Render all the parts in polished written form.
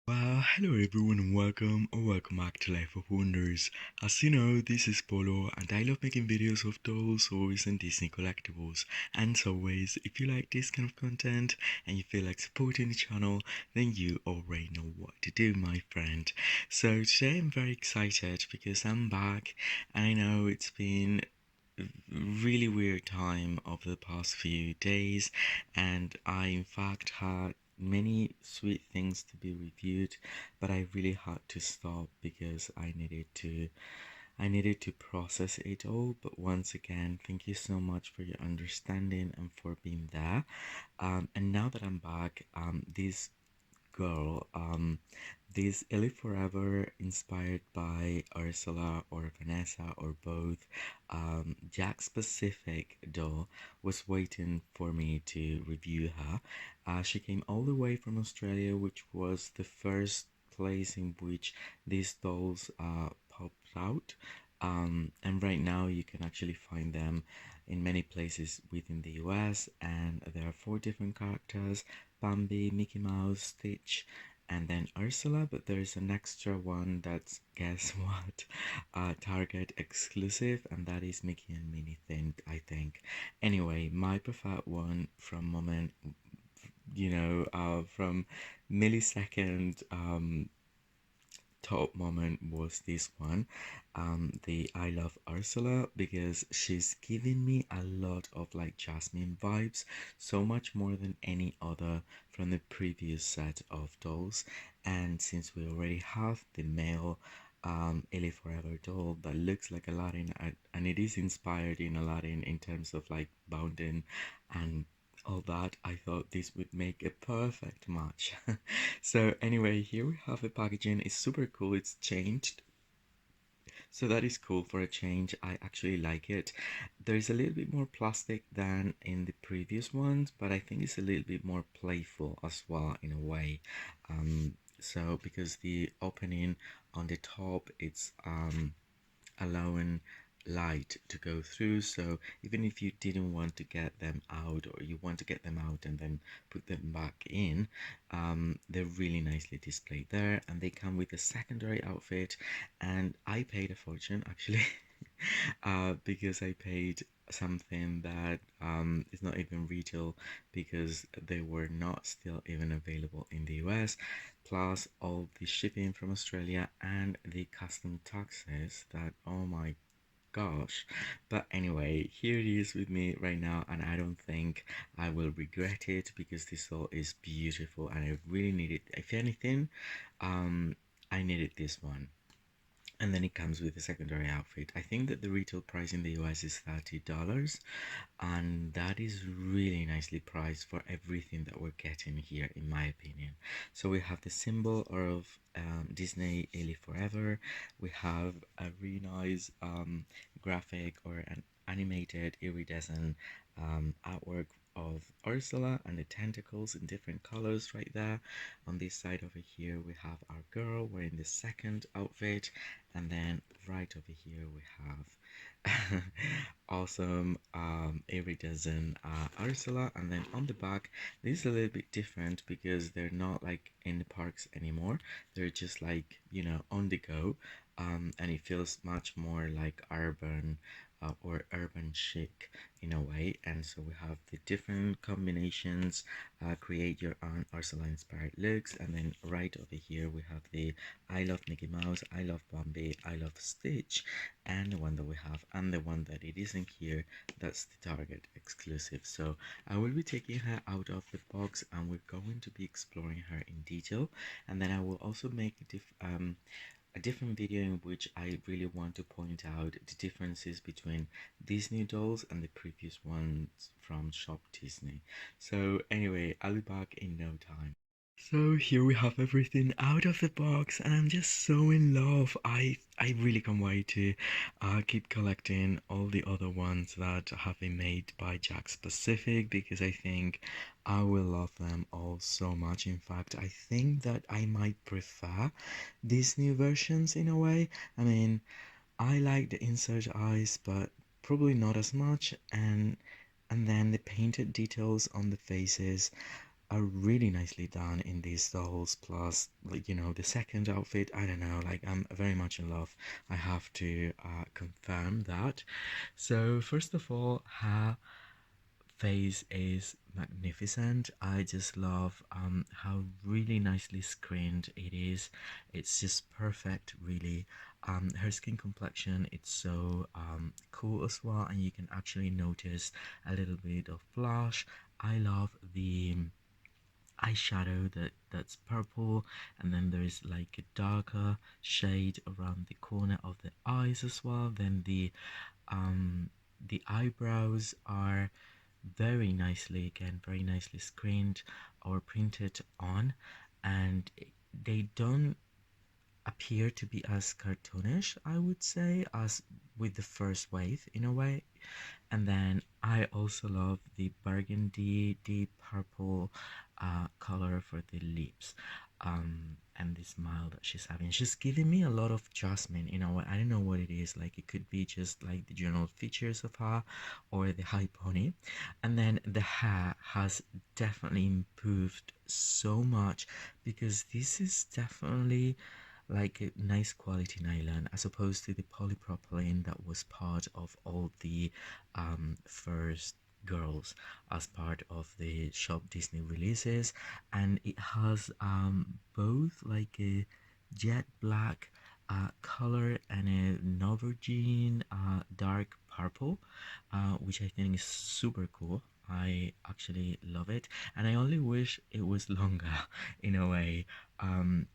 Well, hello everyone and welcome back to Life of Wonders. As you know, this is Polo and I love making videos of dolls, toys and Disney collectibles. And as always, if you like this kind of content and you feel like supporting the channel, then you already know what to do, my friend. So today I'm very excited because I'm back and I know it's been a really weird time over the past few days, and I in fact had many sweet things to be reviewed, but I really had to stop because I needed to process it all. But once again, thank you so much for your understanding and for being there. And now that I'm back, girl, this Ellie Forever, inspired by Ursula or Vanessa or both, Jack specific doll, was waiting for me to review her. She came all the way from Australia, which was the first place in which these dolls popped out. And right now you can actually find them in many places within the US, and there are four different characters: Bambi, Mickey Mouse, Stitch, and then Ursula. But there's an extra one that's, guess what, Target exclusive, and that is Mickey and Minnie themed, I think. Anyway, my preferred one from moment, from millisecond top moment was this one, the I Love Ursula, because she's giving me a lot of like Jasmine vibes, so much more than any other from the previous set of dolls. And since we already have the male Ellie Forever doll that looks like Aladdin, and it is inspired in Aladdin in terms of like bounding and all that, I thought this would make a perfect match. So anyway, here we have the packaging. It's super cool. It's changed, so that is cool for a change. I actually like it. There is a little bit more plastic than in the previous ones, but I think it's a little bit more playful as well in a way. So because the opening on the top, it's allowing light to go through, so even if you didn't want to get them out, or you want to get them out and then put them back in, they're really nicely displayed there, and they come with a secondary outfit. And I paid a fortune actually, because I paid something that is not even retail, because they were not still even available in the US, plus all the shipping from Australia and the custom taxes that, oh my gosh. But anyway, here it is with me right now, and I don't think I will regret it because this all is beautiful and I really need it. If anything, I needed this one. And then it comes with a secondary outfit. I think that the retail price in the US is $30, and that is really nicely priced for everything that we're getting here, in my opinion. So we have the symbol of Disney Ellie Forever. We have a really nice graphic or an animated iridescent artwork of Ursula and the tentacles in different colors right there. On this side over here we have our girl wearing the second outfit, and then right over here we have awesome iridescent Ursula. And then on the back, this is a little bit different because they're not like in the parks anymore, they're just like, on the go, and it feels much more like urban, or urban chic in a way. And so we have the different combinations, create your own Ursula inspired looks. And then right over here we have the I Love Mickey Mouse, I Love Bambi, I Love Stitch, and the one that we have, and the one that it isn't here, that's the Target exclusive. So I will be taking her out of the box and we're going to be exploring her in detail. And then I will also make a different video in which I really want to point out the differences between these new dolls and the previous ones from Shop Disney. So anyway, I'll be back in no time. So here we have everything out of the box, and I'm just so in love. I really can't wait to keep collecting all the other ones that have been made by Jakks specific, because I think I will love them all so much. In fact, I think that I might prefer these new versions in a way. I mean, I like the insert eyes, but probably not as much, and then the painted details on the faces. are really nicely done in these dolls. Plus, like, the second outfit, I don't know, like, I'm very much in love. I have to confirm that. So first of all, her face is magnificent. I just love how really nicely screened it is. It's just perfect, really. Her skin complexion, it's so cool as well, and you can actually notice a little bit of blush. I love the eyeshadow that's purple, and then there's like a darker shade around the corner of the eyes as well. Then the eyebrows are very nicely, again, very nicely screened or printed on, and they don't appear to be as cartoonish, I would say, as with the first wave in a way. And then I also love the burgundy, deep purple color for the lips. And the smile that she's having. She's giving me a lot of jasmine, I don't know what it is. Like, it could be just like the general features of her or the high pony. And then the hair has definitely improved so much, because this is definitely like a nice quality nylon as opposed to the polypropylene that was part of all the first girls as part of the Shop Disney releases. And it has both like a jet black color and a aubergine dark purple, which I think is super cool. I actually love it, and I only wish it was longer in a way. Um,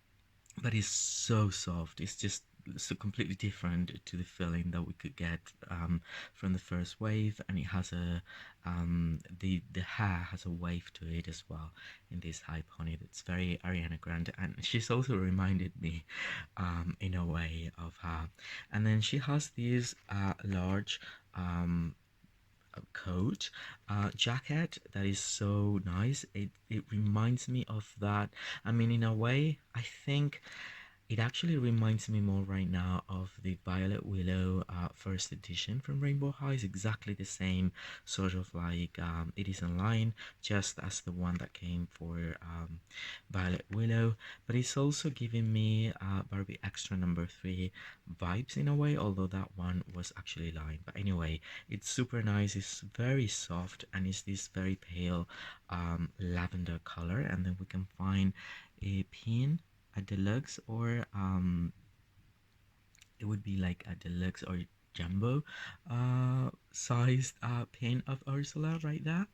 but it's so soft. It's just so completely different to the feeling that we could get from the first wave, and it has the hair has a wave to it as well in this high pony that's very Ariana Grande, and she's also reminded me in a way of her. And then she has these large coat jacket that is so nice. It reminds me of that. I mean, in a way, I think it actually reminds me more right now of the Violet Willow first edition from Rainbow High. It's exactly the same sort of like it is in line, just as the one that came for Violet Willow. But it's also giving me Barbie Extra number 3 vibes in a way, although that one was actually line. But anyway, it's super nice. It's very soft, and it's this very pale lavender color. And then we can find a pin, a deluxe, or it would be like a deluxe or jumbo sized pin of Ursula right there.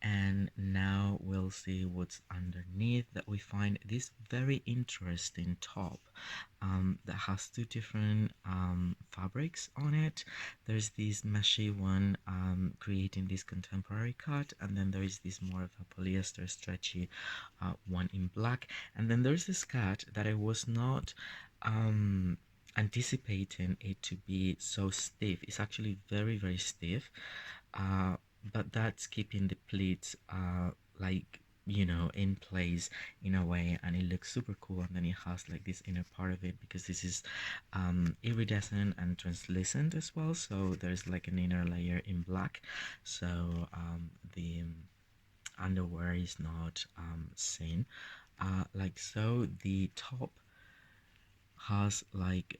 And now we'll see what's underneath. That we find this very interesting top that has two different fabrics on it. There's this meshy one creating this contemporary cut, and then there is this more of a polyester stretchy one in black. And then there's this cut that I was not anticipating it to be so stiff. It's actually very, very stiff, uh, but that's keeping the pleats like, in place in a way, and it looks super cool. And then it has like this inner part of it, because this is iridescent and translucent as well, so there's like an inner layer in black, so the underwear is not seen like so. The top has like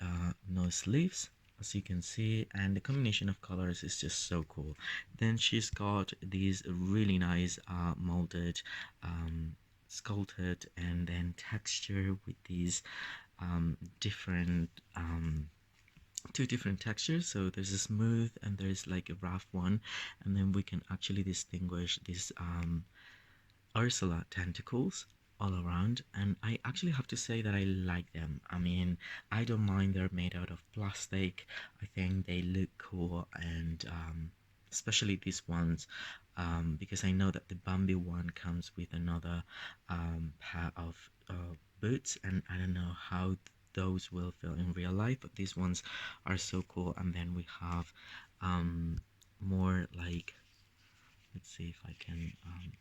no sleeves, as you can see, and the combination of colors is just so cool. Then she's got these really nice molded sculpted and then texture with these different two different textures. So there's a smooth and there's like a rough one, and then we can actually distinguish this Ursula tentacles all around, and I actually have to say that I like them. I mean, I don't mind they're made out of plastic. I think they look cool, and especially these ones, because I know that the Bambi one comes with another pair of boots, and I don't know how those will feel in real life, but these ones are so cool. And then we have more like, let's see if I can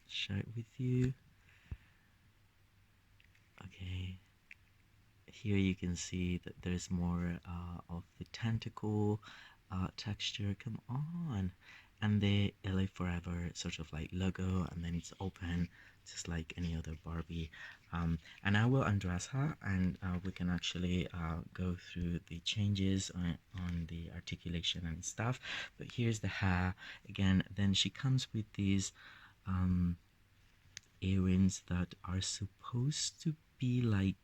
share it with you. Okay, here you can see that there's more of the tentacle texture. Come on. and the LA Forever sort of like logo, and then it's open just like any other Barbie. And I will undress her, and we can actually go through the changes on the articulation and stuff. But here's the hair again. Then she comes with these um, earrings that are supposed to be like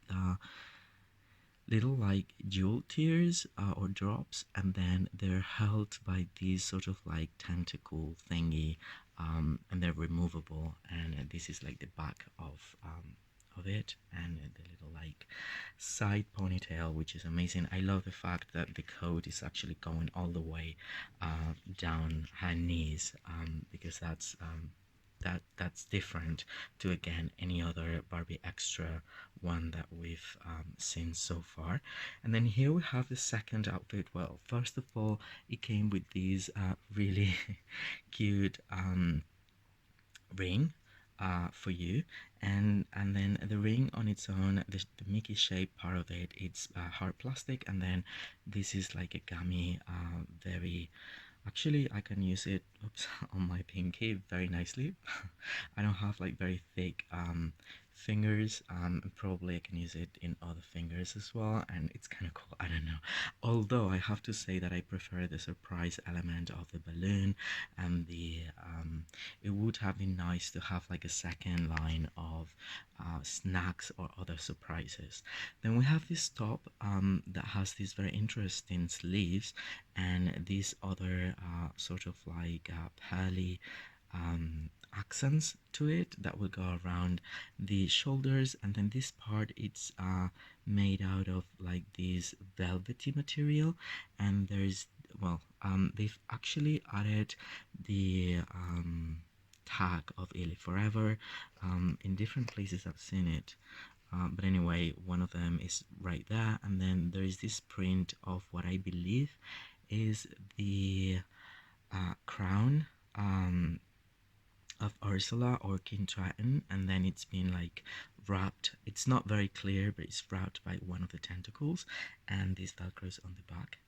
little like jewel tears or drops, and then they're held by these sort of like tentacle thingy, and they're removable, and this is like the back of it, and the little like side ponytail, which is amazing. I love the fact that the coat is actually going all the way down her knees, because that's different to again any other Barbie extra one that we've seen so far. And then here we have the second outfit. Well, first of all, it came with these really cute ring for you, and then the ring on its own, the Mickey shape part of it, it's hard plastic, and then this is like a gummy, very. Actually, I can use it, oops, on my pinky very nicely. I don't have like very thick fingers. Probably I can use it in other fingers as well, and it's kind of cool. I don't know. Although I have to say that I prefer the surprise element of the balloon, and the it would have been nice to have like a second line of snacks or other surprises. Then we have this top that has these very interesting sleeves, and these other sort of like pearly accents to it that will go around the shoulders, and then this part, it's made out of like this velvety material, and there's, well, they've actually added the tag of Illy Forever in different places. I've seen it, but anyway, one of them is right there, and then there is this print of what I believe is the crown of Ursula or King Triton, and then it's been like wrapped. It's not very clear, but it's wrapped by one of the tentacles, and these velcros on the back,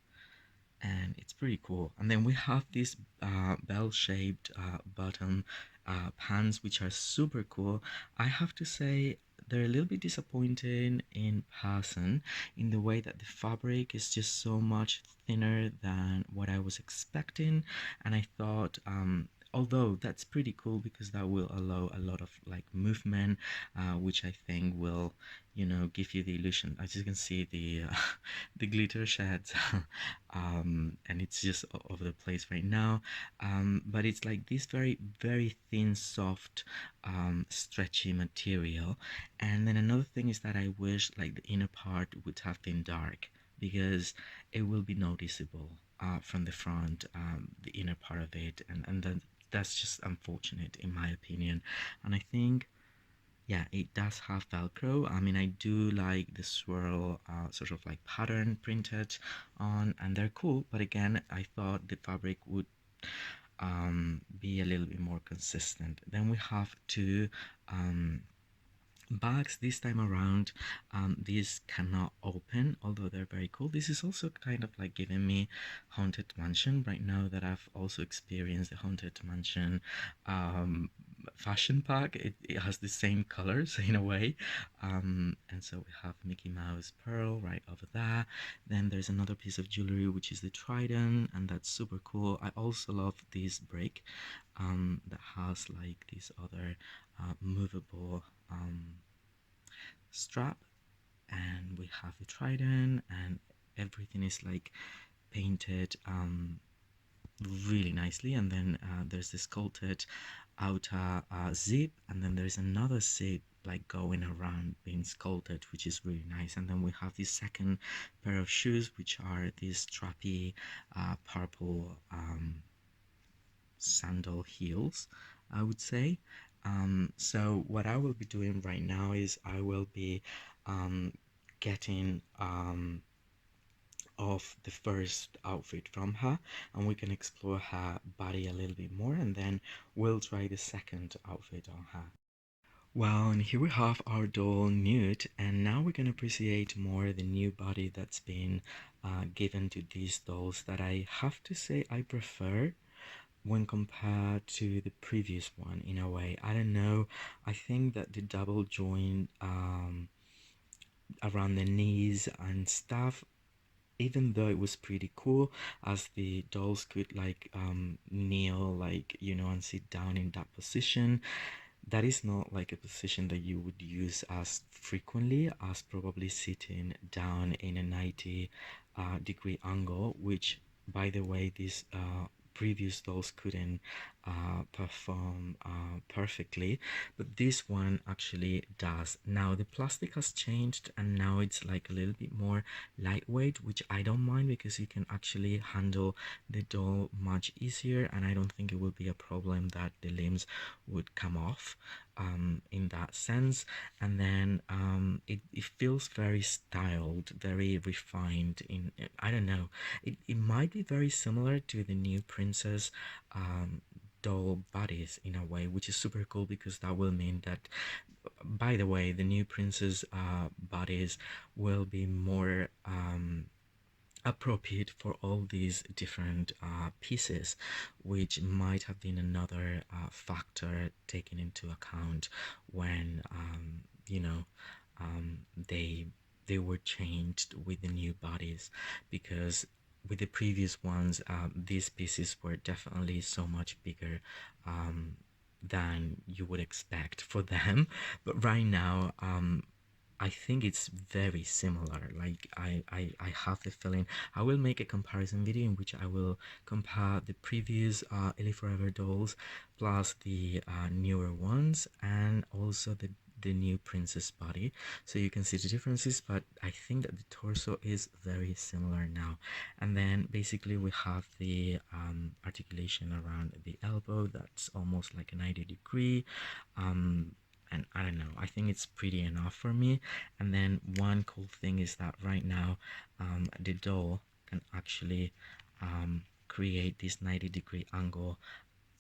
and it's pretty cool. And then we have these bell-shaped bottom pants, which are super cool. I have to say they're a little bit disappointing in person, in the way that the fabric is just so much thinner than what I was expecting, and I thought although that's pretty cool because that will allow a lot of like movement, which I think will, you know, give you the illusion. As you can see, the the glitter sheds and it's just all over the place right now, but it's like this very very thin, soft, stretchy material. And then another thing is that I wish like the inner part would have been dark, because it will be noticeable from the front, the inner part of it, and then that's just unfortunate in my opinion. And I think, yeah, it does have Velcro. I mean, I do like the swirl sort of like pattern printed on, and they're cool, but again, I thought the fabric would be a little bit more consistent. Then we have two bags this time around. These cannot open, although they're very cool. This is also kind of like giving me Haunted Mansion right now that I've also experienced the Haunted Mansion fashion pack. It has the same colors in a way, and so we have Mickey Mouse pearl right over there. Then there's another piece of jewelry, which is the trident, and that's super cool. I also love this break that has like this other movable strap, and we have the trident, and everything is like painted really nicely. And then there's this sculpted outer zip, and then there's another zip like going around being sculpted, which is really nice. And then we have this second pair of shoes, which are these strappy purple sandal heels, I would say. So what I will be doing right now is I will be um, getting off the first outfit from her, and we can explore her body a little bit more, and then we'll try the second outfit on her. Well, and here we have our doll Newt, and now we're gonna appreciate more the new body that's been given to these dolls that I have to say I prefer when compared to the previous one. In a way, I don't know, I think that the double joint around the knees and stuff, even though it was pretty cool, as the dolls could like kneel, like, you know, and sit down in that position, that is not like a position that you would use as frequently as probably sitting down in a 90 degree angle, which, by the way, these previous dolls couldn't perform perfectly, but this one actually does. Now the plastic has changed and now it's like a little bit more lightweight, which I don't mind because you can actually handle the doll much easier, and I don't think it will be a problem that the limbs would come off in that sense. And then it feels very styled, very refined. In, I don't know, it might be very similar to the new princess doll bodies in a way, which is super cool because that will mean that, by the way, the new princess bodies will be more appropriate for all these different pieces, which might have been another factor taken into account when you know, they were changed with the new bodies, because with the previous ones, these pieces were definitely so much bigger than you would expect for them. But right now, I think it's very similar. Like I have the feeling I will make a comparison video in which I will compare the previous Ellie Forever dolls plus the newer ones, and also the new princess body, so you can see the differences. But I think that the torso is very similar now. And then basically we have the articulation around the elbow, that's almost like a 90 degree. And I don't know, I think it's pretty enough for me. And then one cool thing is that right now the doll can actually create this 90-degree angle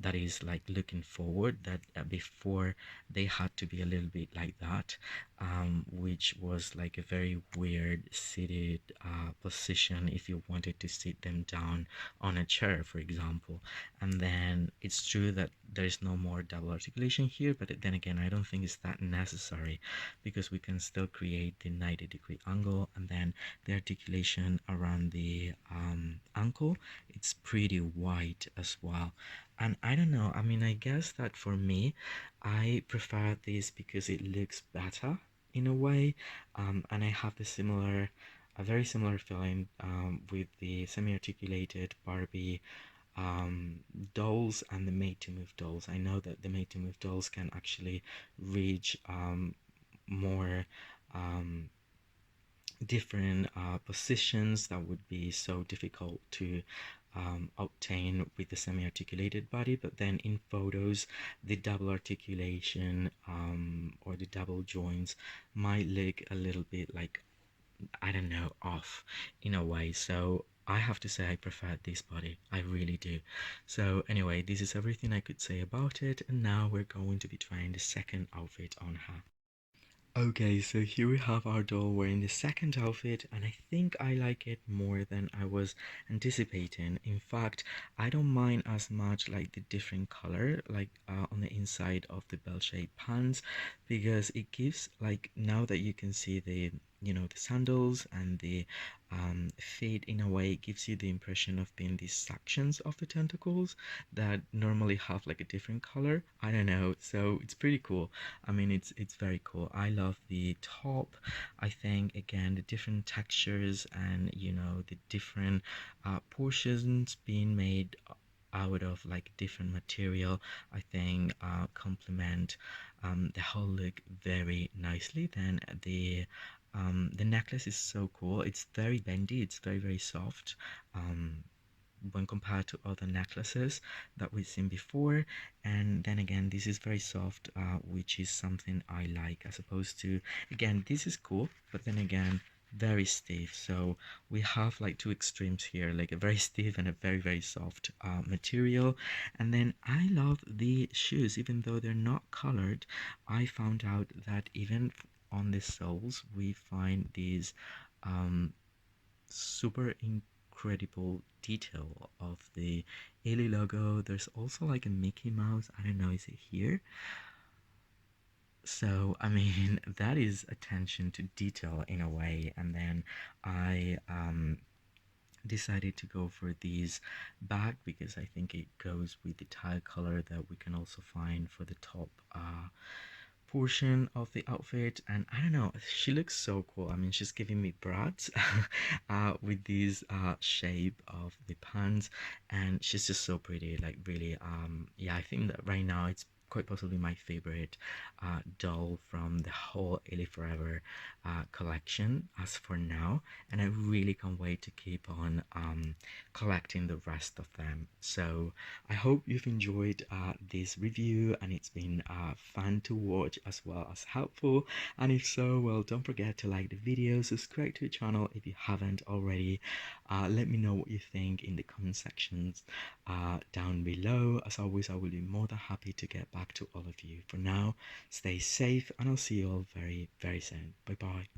that is like looking forward, that before they had to be a little bit like that, which was like a very weird seated position if you wanted to sit them down on a chair, for example. And then it's true that there's no more double articulation here, but then again, I don't think it's that necessary because we can still create the 90-degree angle. And then the articulation around the ankle, it's pretty wide as well. And I don't know, I mean, I guess that for me, I prefer this because it looks better in a way. And I have a very similar feeling with the semi-articulated Barbie dolls and the made to move dolls. I know that the made to move dolls can actually reach more um, different positions that would be so difficult to obtain with the semi-articulated body. But then in photos, the double articulation or the double joints might look a little bit like, I don't know, off in a way. So I have to say I prefer this body, I really do. So anyway, this is everything I could say about it, and now we're going to be trying the second outfit on her. Okay, so here we have our doll wearing the second outfit, and I think I like it more than I was anticipating. In fact, I don't mind as much like the different color, like on the inside of the bell-shaped pants, because it gives, like, now that you can see the, you know, the sandals and the feet, in a way it gives you the impression of being these sections of the tentacles that normally have like a different color. I don't know, so it's pretty cool. I mean, it's very cool. I love the top. I think again the different textures and, you know, the different portions being made out of like different material, I think complement the whole look very nicely. Then the necklace is so cool. It's very bendy. It's very soft. When compared to other necklaces that we've seen before. And then again, this is very soft, which is something I like, as opposed to, again, this is cool, but then again, very stiff. So we have like two extremes here, like a very stiff and a very soft material. And then I love the shoes, even though they're not colored. I found out that even on the soles we find these super incredible detail of the Eli logo. There's also like a Mickey Mouse. I don't know, is it here? So, I mean, that is attention to detail in a way. And then I decided to go for these back because I think it goes with the tie color that we can also find for the top portion of the outfit. And I don't know, she looks so cool. I mean, she's giving me brat with these shape of the pants, and she's just so pretty, like really. Yeah, I think that right now it's quite possibly my favorite doll from the whole Ellie Forever collection as for now, and I really can't wait to keep on collecting the rest of them. So I hope you've enjoyed this review, and it's been fun to watch as well as helpful. And if so, well, don't forget to like the video, subscribe to the channel if you haven't already. Let me know what you think in the comment sections down below. As always, I will be more than happy to get back to all of you. For now, stay safe, and I'll see you all very, very soon. Bye bye.